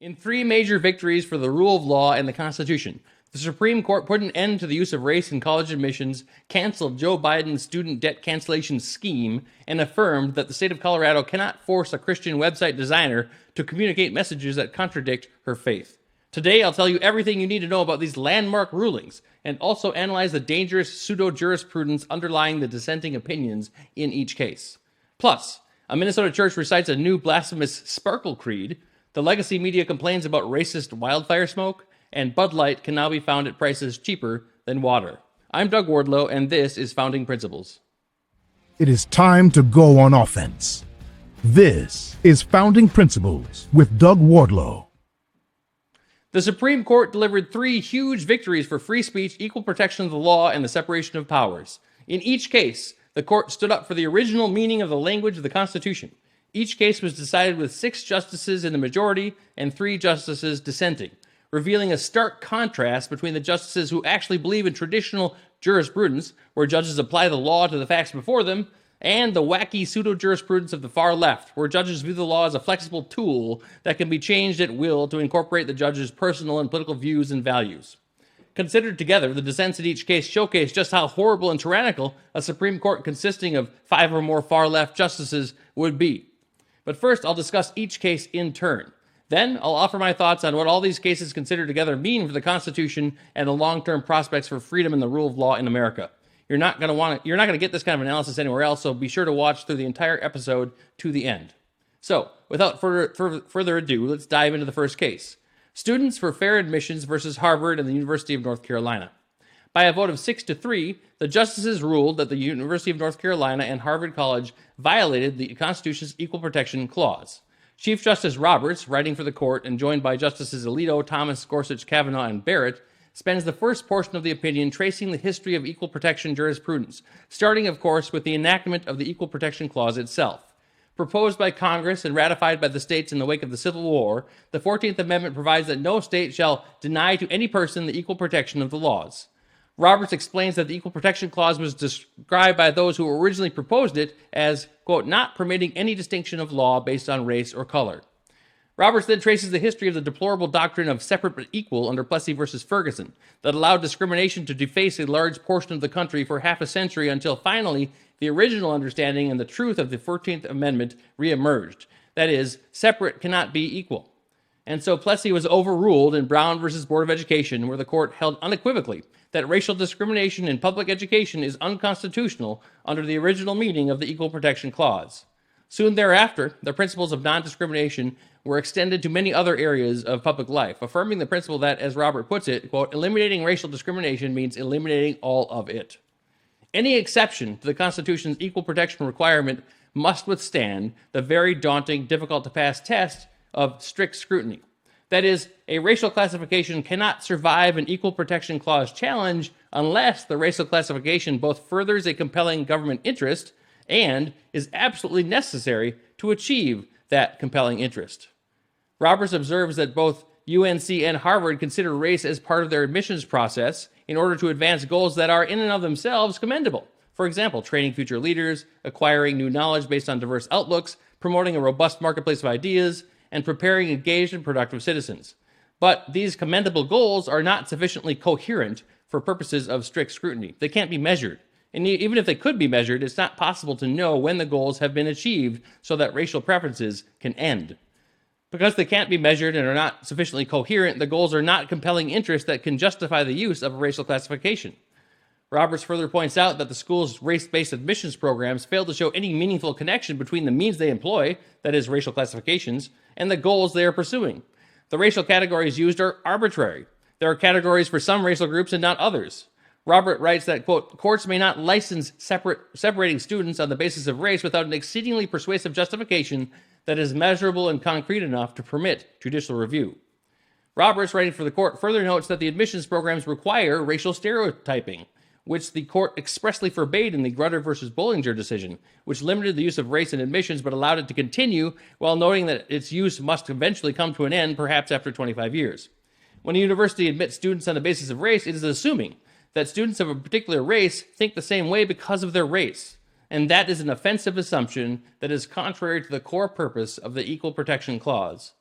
In three major victories for the rule of law and the Constitution, the Supreme Court put an end to the use of race in college admissions, canceled Joe Biden's student debt cancellation scheme, and affirmed that the state of Colorado cannot force a Christian website designer to communicate messages that contradict her faith. Today, I'll tell you everything you need to know about these landmark rulings, and also analyze the dangerous pseudo-jurisprudence underlying the dissenting opinions in each case. Plus, a Minnesota church recites a new blasphemous sparkle creed, the legacy media complains about racist wildfire smoke, and Bud Light can now be found at prices cheaper than water. I'm Doug Wardlow, and this is Founding Principles. It is time to go on offense. This is Founding Principles with Doug Wardlow. The Supreme Court delivered three huge victories for free speech, equal protection of the law, and the separation of powers. In each case, the court stood up for the original meaning of the language of the Constitution. Each case was decided with 6 justices in the majority and 3 justices dissenting, revealing a stark contrast between the justices who actually believe in traditional jurisprudence, where judges apply the law to the facts before them, and the wacky pseudo-jurisprudence of the far left, where judges view the law as a flexible tool that can be changed at will to incorporate the judge's personal and political views and values. Considered together, the dissents in each case showcase just how horrible and tyrannical a Supreme Court consisting of 5 or more far-left justices would be. But first, I'll discuss each case in turn. Then, I'll offer my thoughts on what all these cases considered together mean for the Constitution and the long-term prospects for freedom and the rule of law in America. You're not going to get this kind of analysis anywhere else, so be sure to watch through the entire episode to the end. So, without further ado, let's dive into the first case. Students for fair admissions versus Harvard and the University of North Carolina. By a vote of 6-3, the justices ruled that the University of North Carolina and Harvard College violated the Constitution's Equal Protection Clause. Chief Justice Roberts, writing for the court and joined by Justices Alito, Thomas, Gorsuch, Kavanaugh, and Barrett, spends the first portion of the opinion tracing the history of equal protection jurisprudence, starting, of course, with the enactment of the Equal Protection Clause itself. Proposed by Congress and ratified by the states in the wake of the Civil War, the 14th Amendment provides that no state shall deny to any person the equal protection of the laws. Roberts explains that the Equal Protection Clause was described by those who originally proposed it as, quote, not permitting any distinction of law based on race or color. Roberts then traces the history of the deplorable doctrine of separate but equal under Plessy versus Ferguson that allowed discrimination to deface a large portion of the country for half a century until finally the original understanding and the truth of the 14th Amendment reemerged. That is, separate cannot be equal. And so Plessy was overruled in Brown versus Board of Education, where the court held unequivocally that racial discrimination in public education is unconstitutional under the original meaning of the Equal Protection Clause. Soon thereafter, the principles of non-discrimination were extended to many other areas of public life, affirming the principle that, as Robert puts it, quote, eliminating racial discrimination means eliminating all of it. Any exception to the Constitution's equal protection requirement must withstand the very daunting, difficult-to-pass test of strict scrutiny. That is, a racial classification cannot survive an Equal Protection Clause challenge unless the racial classification both furthers a compelling government interest and is absolutely necessary to achieve that compelling interest. Roberts observes that both UNC and Harvard consider race as part of their admissions process in order to advance goals that are in and of themselves commendable. For example, training future leaders, acquiring new knowledge based on diverse outlooks, promoting a robust marketplace of ideas, and preparing engaged and productive citizens. But these commendable goals are not sufficiently coherent for purposes of strict scrutiny. They can't be measured. And even if they could be measured, it's not possible to know when the goals have been achieved so that racial preferences can end. Because they can't be measured and are not sufficiently coherent, the goals are not compelling interests that can justify the use of a racial classification. Roberts further points out that the school's race-based admissions programs fail to show any meaningful connection between the means they employ, that is, racial classifications, and the goals they are pursuing. The racial categories used are arbitrary. There are categories for some racial groups and not others. Robert writes that, quote, courts may not license separating students on the basis of race without an exceedingly persuasive justification that is measurable and concrete enough to permit judicial review. Roberts, writing for the court, further notes that the admissions programs require racial stereotyping, which the court expressly forbade in the Grutter versus Bollinger decision, which limited the use of race in admissions but allowed it to continue while noting that its use must eventually come to an end, perhaps after 25 years. When a university admits students on the basis of race, it is assuming that students of a particular race think the same way because of their race, and that is an offensive assumption that is contrary to the core purpose of the Equal Protection Clause.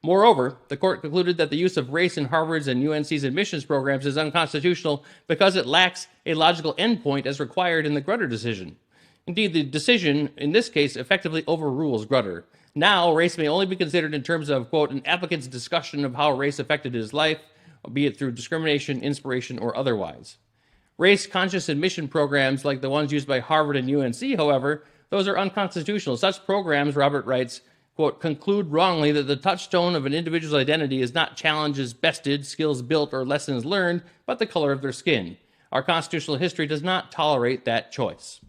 Moreover, the court concluded that the use of race in Harvard's and UNC's admissions programs is unconstitutional because it lacks a logical endpoint as required in the Grutter decision. Indeed, the decision in this case effectively overrules Grutter. Now, race may only be considered in terms of, quote, an applicant's discussion of how race affected his life, be it through discrimination, inspiration, or otherwise. Race-conscious admission programs like the ones used by Harvard and UNC, however, those are unconstitutional. Such programs, Robert writes, quote, conclude wrongly that the touchstone of an individual's identity is not challenges bested, skills built, or lessons learned, but the color of their skin. Our constitutional history does not tolerate that choice.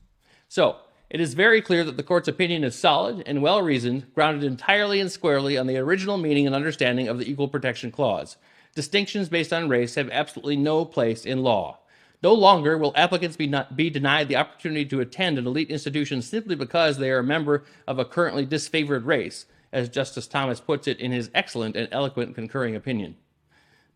So, it is very clear that the court's opinion is solid and well-reasoned, grounded entirely and squarely on the original meaning and understanding of the Equal Protection Clause. Distinctions based on race have absolutely no place in law. No longer will applicants be denied the opportunity to attend an elite institution simply because they are a member of a currently disfavored race, as Justice Thomas puts it in his excellent and eloquent concurring opinion.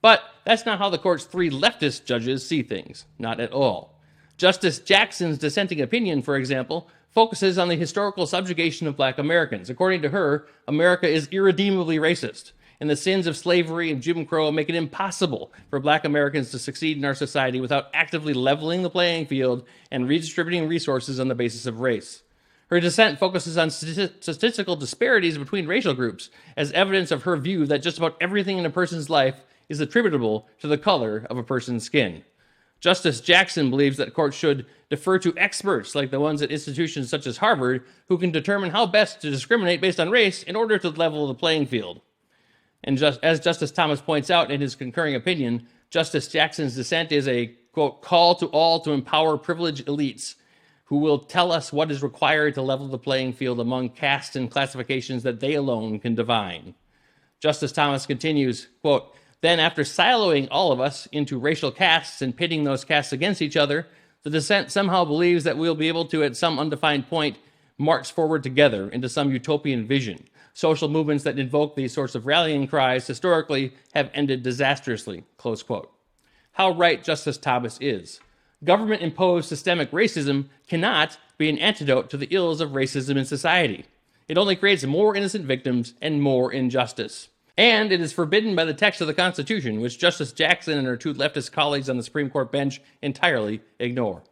But that's not how the court's three leftist judges see things. Not at all. Justice Jackson's dissenting opinion, for example, focuses on the historical subjugation of black Americans. According to her, America is irredeemably racist, and the sins of slavery and Jim Crow make it impossible for black Americans to succeed in our society without actively leveling the playing field and redistributing resources on the basis of race. Her dissent focuses on statistical disparities between racial groups as evidence of her view that just about everything in a person's life is attributable to the color of a person's skin. Justice Jackson believes that courts should defer to experts like the ones at institutions such as Harvard who can determine how best to discriminate based on race in order to level the playing field. And as Justice Thomas points out in his concurring opinion, Justice Jackson's dissent is a, quote, call to all to empower privileged elites who will tell us what is required to level the playing field among castes and classifications that they alone can divine. Justice Thomas continues, quote, then after siloing all of us into racial castes and pitting those castes against each other, the dissent somehow believes that we'll be able to, at some undefined point, march forward together into some utopian vision. Social movements that invoke these sorts of rallying cries historically have ended disastrously, close quote. How right Justice Thomas is. Government-imposed systemic racism cannot be an antidote to the ills of racism in society. It only creates more innocent victims and more injustice. And it is forbidden by the text of the Constitution, which Justice Jackson and her two leftist colleagues on the Supreme Court bench entirely ignore.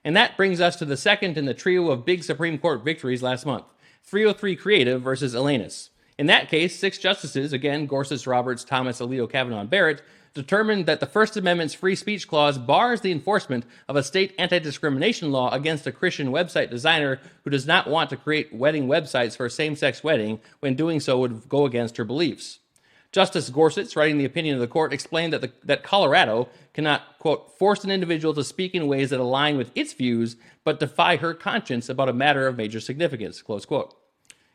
And that brings us to the second in the trio of big Supreme Court victories last month, 303 Creative versus Elena. In that case, 6 justices, again Gorsuch, Roberts, Thomas, Alito, Kavanaugh, and Barrett, determined that the First Amendment's free speech clause bars the enforcement of a state anti-discrimination law against a Christian website designer who does not want to create wedding websites for a same-sex wedding when doing so would go against her beliefs. Justice Gorsuch, writing the opinion of the court, explained that Colorado cannot, quote, force an individual to speak in ways that align with its views, but defy her conscience about a matter of major significance, close quote.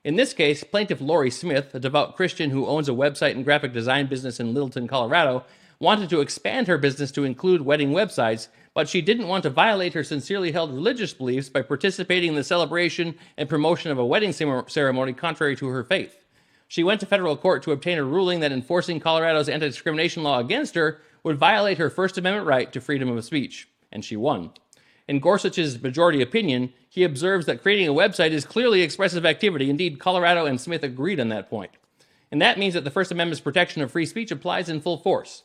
In this case, plaintiff Lori Smith, a devout Christian who owns a website and graphic design business in Littleton, Colorado, wanted to expand her business to include wedding websites, but she didn't want to violate her sincerely held religious beliefs by participating in the celebration and promotion of a wedding ceremony contrary to her faith. She went to federal court to obtain a ruling that enforcing Colorado's anti-discrimination law against her would violate her First Amendment right to freedom of speech, and she won. In Gorsuch's majority opinion, he observes that creating a website is clearly expressive activity. Indeed, Colorado and Smith agreed on that point. And that means that the First Amendment's protection of free speech applies in full force.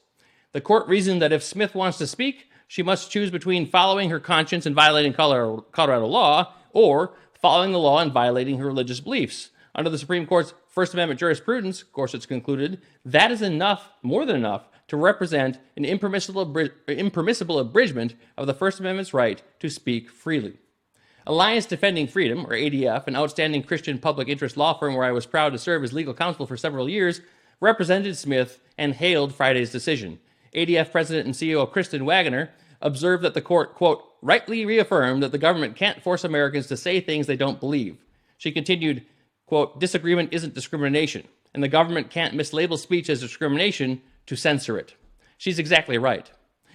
The court reasoned that if Smith wants to speak, she must choose between following her conscience and violating Colorado law, or following the law and violating her religious beliefs. Under the Supreme Court's First Amendment jurisprudence, Gorsuch concluded, that is enough, more than enough, to represent an impermissible abridgment of the First Amendment's right to speak freely. Alliance Defending Freedom, or ADF, an outstanding Christian public interest law firm where I was proud to serve as legal counsel for several years, represented Smith and hailed Friday's decision. ADF President and CEO Kristen Wagoner observed that the court, quote, rightly reaffirmed that the government can't force Americans to say things they don't believe. She continued, quote, disagreement isn't discrimination, and the government can't mislabel speech as discrimination to censor it. She's exactly right.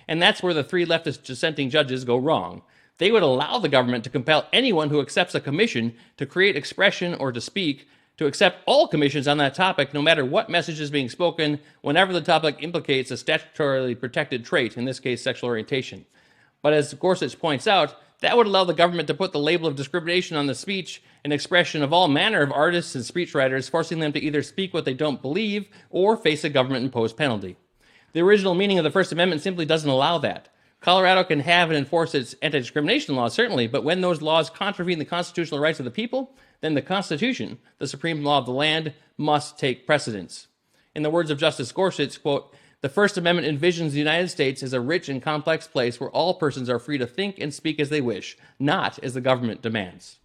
And that's where the three leftist dissenting judges go wrong. They would allow the government to compel anyone who accepts a commission to create expression or to speak, to accept all commissions on that topic, no matter what message is being spoken, whenever the topic implicates a statutorily protected trait, in this case, sexual orientation. But as Gorsuch points out, That would allow the government to put the label of discrimination on the speech and expression of all manner of artists and speechwriters, forcing them to either speak what they don't believe or face a government-imposed penalty. The original meaning of the First Amendment simply doesn't allow that. Colorado can have and enforce its anti-discrimination laws, certainly, but when those laws contravene the constitutional rights of the people, then the Constitution, the supreme law of the land, must take precedence. In the words of Justice Gorsuch, quote, "The First Amendment envisions the United States as a rich and complex place where all persons are free to think and speak as they wish, not as the government demands."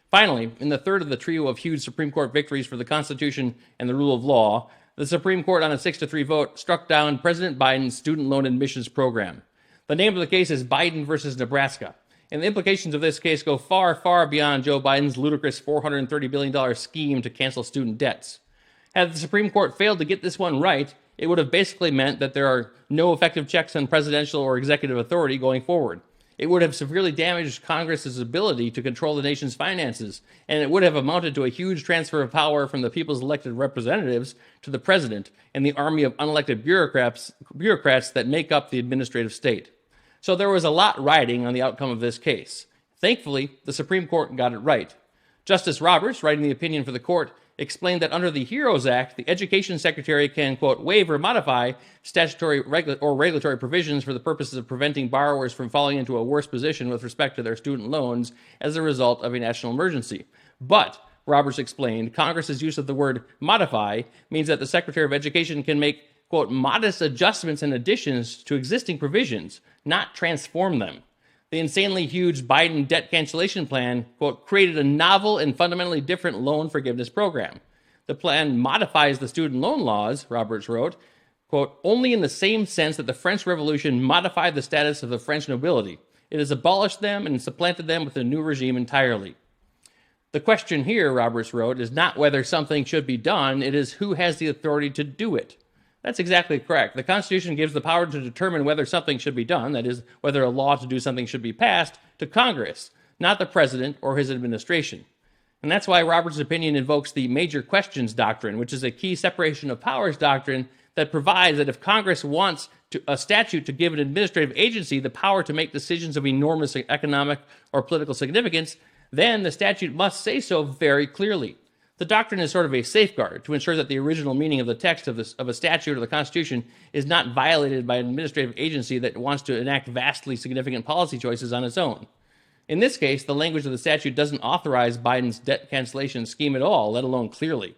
Finally, in the third of the trio of huge Supreme Court victories for the Constitution and the rule of law, the Supreme Court, on a 6-3 vote, struck down President Biden's student loan admissions program. The name of the case is Biden versus Nebraska, and the implications of this case go far, far beyond Joe Biden's ludicrous $430 billion scheme to cancel student debts. Had the Supreme Court failed to get this one right, it would have basically meant that there are no effective checks on presidential or executive authority going forward. It would have severely damaged Congress's ability to control the nation's finances, and it would have amounted to a huge transfer of power from the people's elected representatives to the president and the army of unelected bureaucrats that make up the administrative state. So there was a lot riding on the outcome of this case. Thankfully, the Supreme Court got it right. Justice Roberts, writing the opinion for the court, explained that under the HEROES Act, the Education Secretary can, quote, waive or modify statutory or regulatory provisions for the purposes of preventing borrowers from falling into a worse position with respect to their student loans as a result of a national emergency. But, Roberts explained, Congress's use of the word modify means that the Secretary of Education can make, quote, modest adjustments and additions to existing provisions, not transform them. The insanely huge Biden debt cancellation plan, quote, created a novel and fundamentally different loan forgiveness program. The plan modifies the student loan laws, Roberts wrote, quote, only in the same sense that the French Revolution modified the status of the French nobility. It has abolished them and supplanted them with a new regime entirely. The question here, Roberts wrote, is not whether something should be done, it is who has the authority to do it. That's exactly correct. The Constitution gives the power to determine whether something should be done, that is, whether a law to do something should be passed, to Congress, not the president or his administration. And that's why Roberts' opinion invokes the major questions doctrine, which is a key separation of powers doctrine that provides that if Congress wants a statute to give an administrative agency the power to make decisions of enormous economic or political significance, then the statute must say so very clearly. The doctrine is sort of a safeguard to ensure that the original meaning of the text of a statute or the Constitution is not violated by an administrative agency that wants to enact vastly significant policy choices on its own. In this case, the language of the statute doesn't authorize Biden's debt cancellation scheme at all, let alone clearly.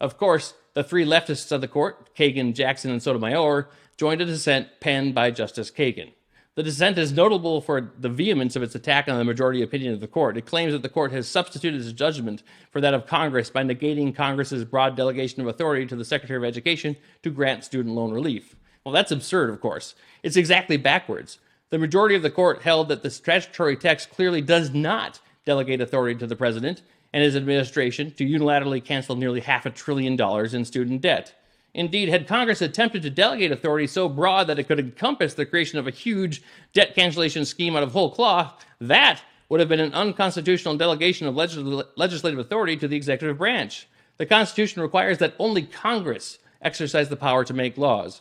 Of course, the three leftists of the court, Kagan, Jackson, and Sotomayor, joined a dissent penned by Justice Kagan. The dissent is notable for the vehemence of its attack on the majority opinion of the court. It claims that the court has substituted its judgment for that of Congress by negating Congress's broad delegation of authority to the Secretary of Education to grant student loan relief. Well, that's absurd, of course. It's exactly backwards. The majority of the court held that the statutory text clearly does not delegate authority to the president and his administration to unilaterally cancel nearly $500 billion in student debt. Indeed, had Congress attempted to delegate authority so broad that it could encompass the creation of a huge debt cancellation scheme out of whole cloth, that would have been an unconstitutional delegation of legislative authority to the executive branch. The Constitution requires that only Congress exercise the power to make laws.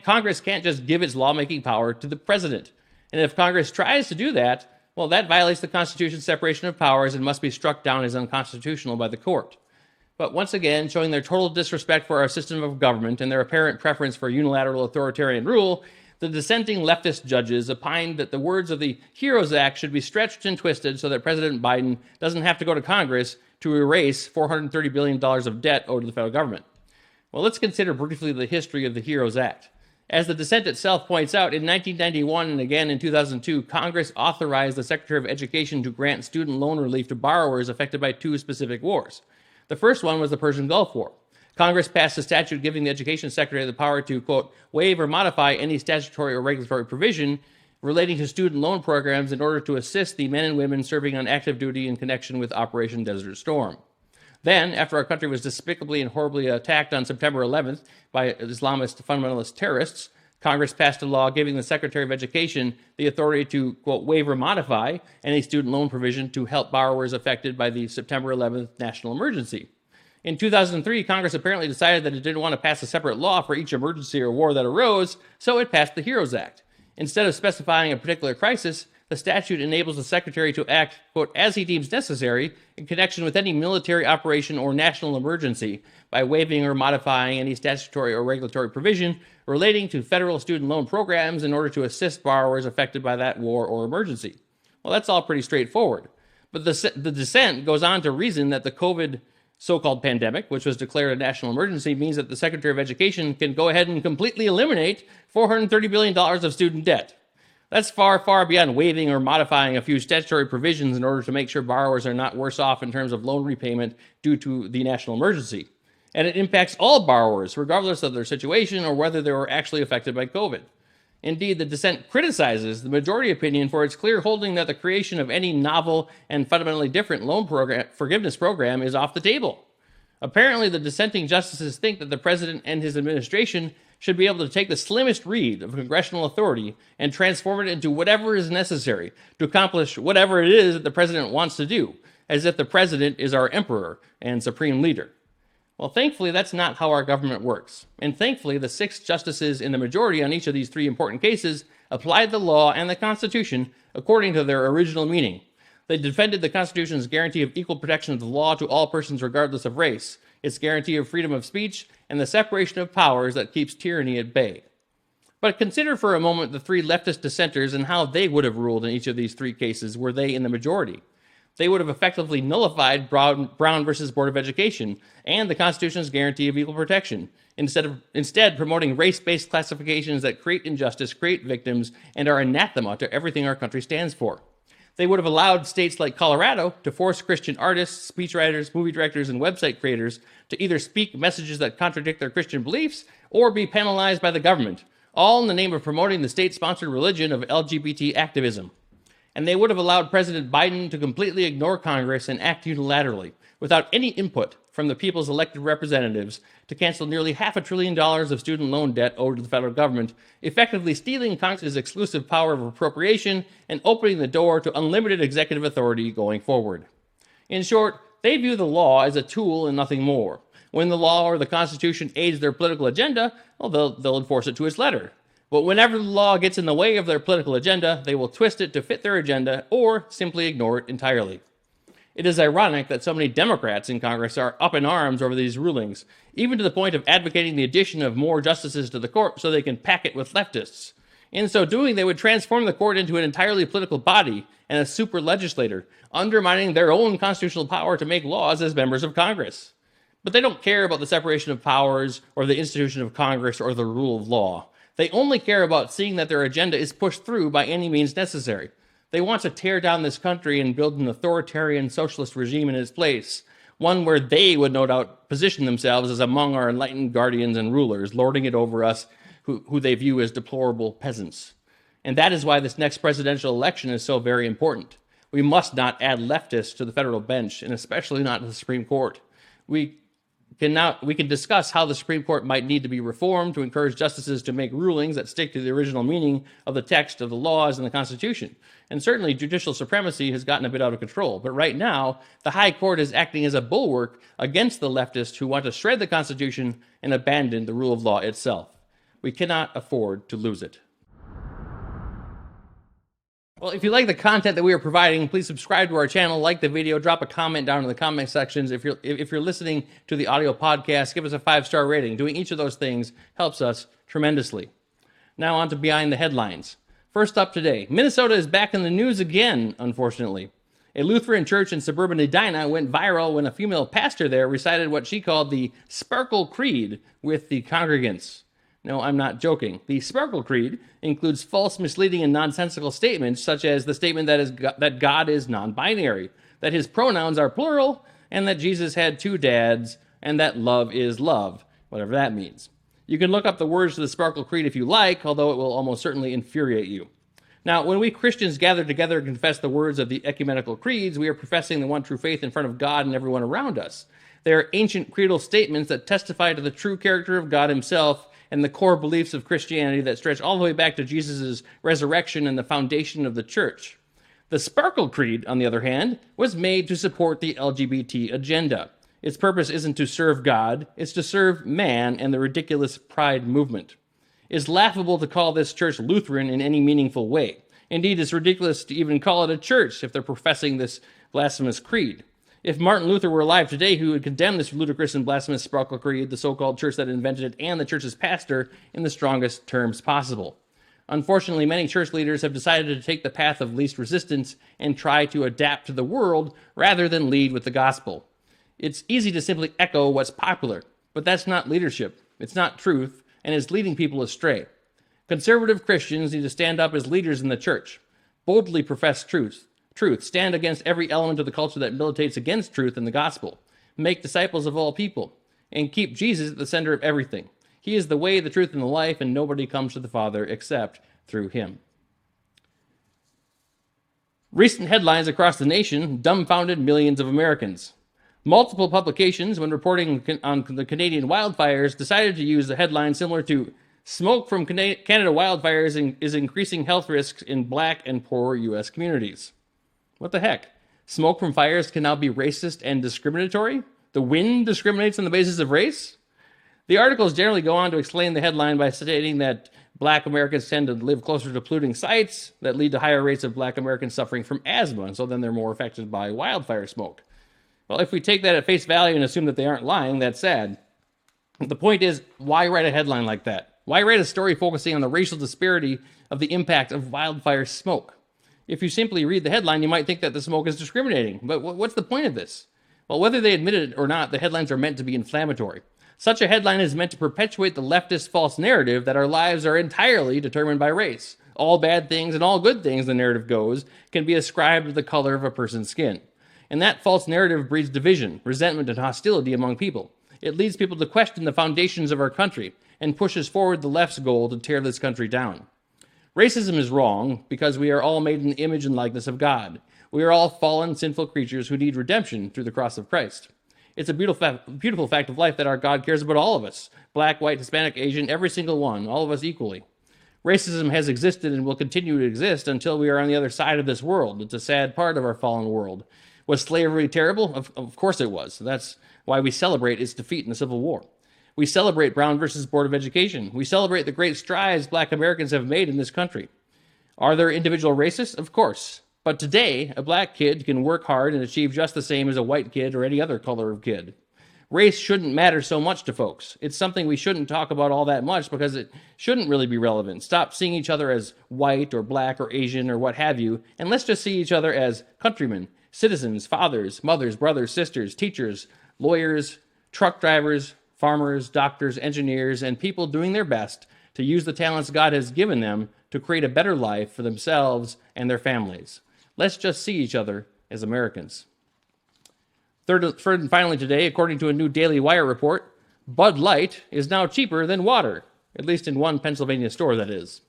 Congress can't just give its lawmaking power to the president. And if Congress tries to do that, well, that violates the Constitution's separation of powers and must be struck down as unconstitutional by the court. But once again, showing their total disrespect for our system of government and their apparent preference for unilateral authoritarian rule, the dissenting leftist judges opined that the words of the HEROES Act should be stretched and twisted so that President Biden doesn't have to go to Congress to erase $430 billion of debt owed to the federal government. Well, let's consider briefly the history of the HEROES Act. As the dissent itself points out, in 1991 and again in 2002, Congress authorized the Secretary of Education to grant student loan relief to borrowers affected by two specific wars. The first one was the Persian Gulf War. Congress passed a statute giving the Education Secretary the power to, quote, waive or modify any statutory or regulatory provision relating to student loan programs in order to assist the men and women serving on active duty in connection with Operation Desert Storm. Then, after our country was despicably and horribly attacked on September 11th by Islamist fundamentalist terrorists, Congress passed a law giving the Secretary of Education the authority to, quote, waive or modify any student loan provision to help borrowers affected by the September 11th national emergency. In 2003, Congress apparently decided that it didn't want to pass a separate law for each emergency or war that arose, so it passed the HEROES Act. Instead of specifying a particular crisis, the statute enables the Secretary to act, quote, as he deems necessary in connection with any military operation or national emergency by waiving or modifying any statutory or regulatory provision relating to federal student loan programs in order to assist borrowers affected by that war or emergency. Well, that's all pretty straightforward. But the dissent goes on to reason that the COVID so-called pandemic, which was declared a national emergency, means that the Secretary of Education can go ahead and completely eliminate $430 billion of student debt. That's far, far beyond waiving or modifying a few statutory provisions in order to make sure borrowers are not worse off in terms of loan repayment due to the national emergency. And it impacts all borrowers, regardless of their situation or whether they were actually affected by COVID. Indeed, the dissent criticizes the majority opinion for its clear holding that the creation of any novel and fundamentally different loan forgiveness program is off the table. Apparently, the dissenting justices think that the president and his administration should be able to take the slimmest reed of congressional authority and transform it into whatever is necessary to accomplish whatever it is that the president wants to do, as if the president is our emperor and supreme leader. Well, thankfully, that's not how our government works. And thankfully, the 6 justices in the majority on each of these 3 important cases applied the law and the Constitution according to their original meaning. They defended the Constitution's guarantee of equal protection of the law to all persons regardless of race, its guarantee of freedom of speech, and the separation of powers that keeps tyranny at bay. But consider for a moment the 3 leftist dissenters and how they would have ruled in each of these 3 cases were they in the majority. They would have effectively nullified Brown versus Board of Education and the Constitution's guarantee of equal protection, instead promoting race-based classifications that create injustice, create victims, and are anathema to everything our country stands for. They would have allowed states like Colorado to force Christian artists, speechwriters, movie directors, and website creators to either speak messages that contradict their Christian beliefs or be penalized by the government, all in the name of promoting the state-sponsored religion of LGBT activism. And they would have allowed President Biden to completely ignore Congress and act unilaterally, without any input from the people's elected representatives, to cancel nearly $500 billion of student loan debt owed to the federal government, effectively stealing Congress's exclusive power of appropriation and opening the door to unlimited executive authority going forward. In short, they view the law as a tool and nothing more. When the law or the Constitution aids their political agenda, well, they'll enforce it to its letter. But whenever the law gets in the way of their political agenda, they will twist it to fit their agenda or simply ignore it entirely. It is ironic that so many Democrats in Congress are up in arms over these rulings, even to the point of advocating the addition of more justices to the court so they can pack it with leftists. In so doing, they would transform the court into an entirely political body and a super legislator, undermining their own constitutional power to make laws as members of Congress. But they don't care about the separation of powers or the institution of Congress or the rule of law. They only care about seeing that their agenda is pushed through by any means necessary. They want to tear down this country and build an authoritarian socialist regime in its place, one where they would no doubt position themselves as among our enlightened guardians and rulers, lording it over us who they view as deplorable peasants. And that is why this next presidential election is so very important. We must not add leftists to the federal bench, and especially not to the Supreme Court. We can discuss how the Supreme Court might need to be reformed to encourage justices to make rulings that stick to the original meaning of the text of the laws and the Constitution. And certainly judicial supremacy has gotten a bit out of control. But right now, the High Court is acting as a bulwark against the leftists who want to shred the Constitution and abandon the rule of law itself. We cannot afford to lose it. Well, if you like the content that we are providing, please subscribe to our channel, like the video, drop a comment down in the comment sections. If you're listening to the audio podcast, give us a 5-star rating. Doing each of those things helps us tremendously. Now on to Behind the Headlines. First up today, Minnesota is back in the news again, unfortunately. A Lutheran church in suburban Edina went viral when a female pastor there recited what she called the Sparkle Creed with the congregants. No, I'm not joking. The Sparkle Creed includes false, misleading, and nonsensical statements, such as the statement that God is non-binary, that his pronouns are plural, and that Jesus had 2 dads, and that love is love, whatever that means. You can look up the words to the Sparkle Creed if you like, although it will almost certainly infuriate you. Now, when we Christians gather together and confess the words of the ecumenical creeds, we are professing the one true faith in front of God and everyone around us. They are ancient creedal statements that testify to the true character of God himself and the core beliefs of Christianity that stretch all the way back to Jesus' resurrection and the foundation of the church. The Sparkle Creed, on the other hand, was made to support the LGBT agenda. Its purpose isn't to serve God, it's to serve man and the ridiculous pride movement. It's laughable to call this church Lutheran in any meaningful way. Indeed, it's ridiculous to even call it a church if they're professing this blasphemous creed. If Martin Luther were alive today, he would condemn this ludicrous and blasphemous sparkle creed, the so-called church that invented it, and the church's pastor in the strongest terms possible. Unfortunately, many church leaders have decided to take the path of least resistance and try to adapt to the world rather than lead with the gospel. It's easy to simply echo what's popular, but that's not leadership. It's not truth, and it's leading people astray. Conservative Christians need to stand up as leaders in the church, boldly profess truth, stand against every element of the culture that militates against truth and the gospel, make disciples of all people, and keep Jesus at the center of everything. He is the way, the truth, and the life, and nobody comes to the Father except through him. Recent headlines across the nation dumbfounded millions of Americans. Multiple publications, when reporting on the Canadian wildfires, decided to use a headline similar to "Smoke from Canada wildfires is increasing health risks in Black and poor U.S. communities." What the heck? Smoke from fires can now be racist and discriminatory? The wind discriminates on the basis of race? The articles generally go on to explain the headline by stating that Black Americans tend to live closer to polluting sites that lead to higher rates of Black Americans suffering from asthma, and so then they're more affected by wildfire smoke. Well, if we take that at face value and assume that they aren't lying, that's sad. The point is, why write a headline like that? Why write a story focusing on the racial disparity of the impact of wildfire smoke? If you simply read the headline, you might think that the smoke is discriminating. But what's the point of this? Well, whether they admit it or not, the headlines are meant to be inflammatory. Such a headline is meant to perpetuate the leftist false narrative that our lives are entirely determined by race. All bad things and all good things, the narrative goes, can be ascribed to the color of a person's skin. And that false narrative breeds division, resentment, and hostility among people. It leads people to question the foundations of our country and pushes forward the left's goal to tear this country down. Racism is wrong because we are all made in the image and likeness of God. We are all fallen, sinful creatures who need redemption through the cross of Christ. It's a beautiful fact of life that our God cares about all of us. Black, white, Hispanic, Asian, every single one, all of us equally. Racism has existed and will continue to exist until we are on the other side of this world. It's a sad part of our fallen world. Was slavery terrible? Of course it was. That's why we celebrate its defeat in the Civil War. We celebrate Brown versus Board of Education. We celebrate the great strides Black Americans have made in this country. Are there individual racists? Of course. But today, a Black kid can work hard and achieve just the same as a white kid or any other color of kid. Race shouldn't matter so much to folks. It's something we shouldn't talk about all that much because it shouldn't really be relevant. Stop seeing each other as white or Black or Asian or what have you, and let's just see each other as countrymen, citizens, fathers, mothers, brothers, sisters, teachers, lawyers, truck drivers, farmers, doctors, engineers, and people doing their best to use the talents God has given them to create a better life for themselves and their families. Let's just see each other as Americans. Third and finally today, according to a new Daily Wire report, Bud Light is now cheaper than water, at least in one Pennsylvania store, that is.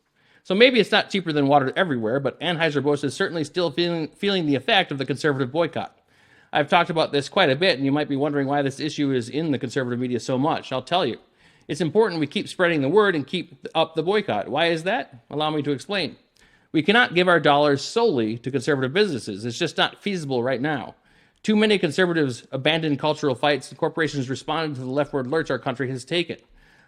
So maybe it's not cheaper than water everywhere, but Anheuser-Busch is certainly still feeling the effect of the conservative boycott. I've talked about this quite a bit, and you might be wondering why this issue is in the conservative media so much. I'll tell you. It's important we keep spreading the word and keep up the boycott. Why is that? Allow me to explain. We cannot give our dollars solely to conservative businesses. It's just not feasible right now. Too many conservatives abandoned cultural fights, and corporations responded to the leftward lurch our country has taken.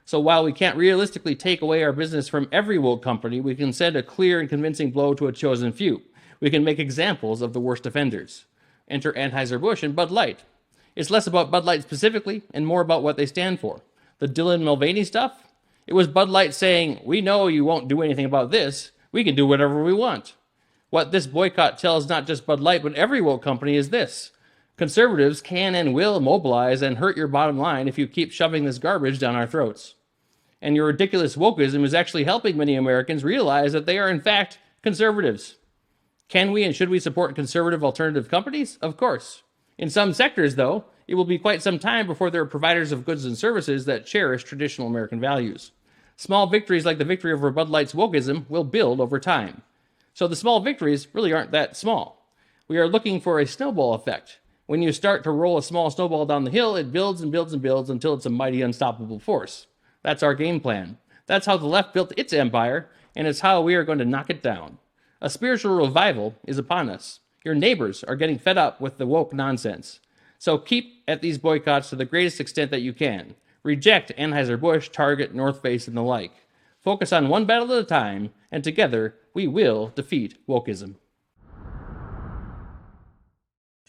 So while we can't realistically take away our business from every woke company, we can send a clear and convincing blow to a chosen few. We can make examples of the worst offenders. Enter Anheuser-Busch and Bud Light. It's less about Bud Light specifically and more about what they stand for. The Dylan Mulvaney stuff? It was Bud Light saying, "We know you won't do anything about this. We can do whatever we want." What this boycott tells not just Bud Light, but every woke company is this: conservatives can and will mobilize and hurt your bottom line if you keep shoving this garbage down our throats. And your ridiculous wokeism is actually helping many Americans realize that they are in fact conservatives. Can we and should we support conservative alternative companies? Of course. In some sectors, though, it will be quite some time before there are providers of goods and services that cherish traditional American values. Small victories like the victory over Bud Light's wokeism will build over time. So the small victories really aren't that small. We are looking for a snowball effect. When you start to roll a small snowball down the hill, it builds and builds and builds until it's a mighty unstoppable force. That's our game plan. That's how the left built its empire, and it's how we are going to knock it down. A spiritual revival is upon us. Your neighbors are getting fed up with the woke nonsense. So keep at these boycotts to the greatest extent that you can. Reject Anheuser-Busch, Target, North Face, and the like. focus on one battle at a time, and together we will defeat wokeism.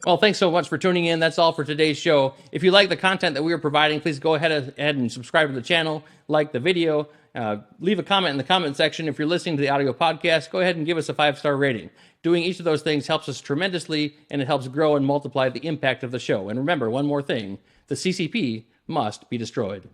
Well, thanks so much for tuning in. That's all for today's show. If you like the content that we are providing, please go ahead and subscribe to the channel, like the video, leave a comment in the comment section. If you're listening to the audio podcast, go ahead and give us a 5-star rating. Doing each of those things helps us tremendously, and it helps grow and multiply the impact of the show. And remember, one more thing, the CCP must be destroyed.